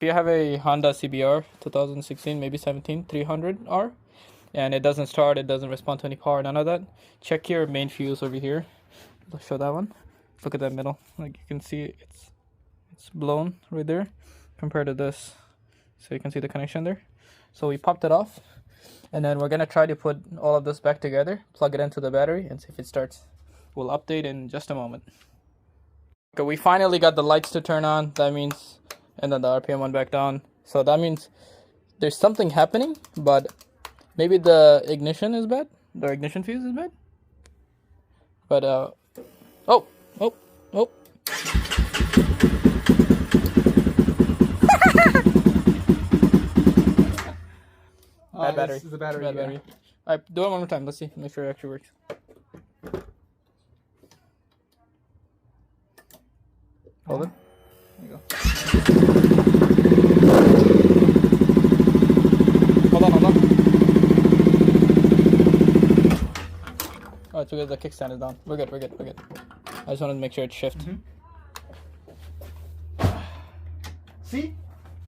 If you have a Honda CBR 2016, maybe 17, 300R, and it doesn't start, it doesn't respond to any power, none of that, check your main fuse over here. I'll show that one. Look at that middle. Like you can see it's blown right there compared to this. So you can see the connection there. So we popped it off, and then we're gonna try to put all of this back together, plug it into the battery, and see if it starts. We'll update in just a moment. Okay, we finally got the lights to turn on. That means, and then the RPM went back down. So that means there's something happening, but maybe the ignition is bad. The ignition fuse is bad. But oh. Bad battery. This is the battery. Bad battery. Alright, do it one more time. Let's see. Make sure it actually works. Hold it. There you go. Hold on. Oh, it's because the kickstand is down. We're good. I just wanted to make sure it's shift. See?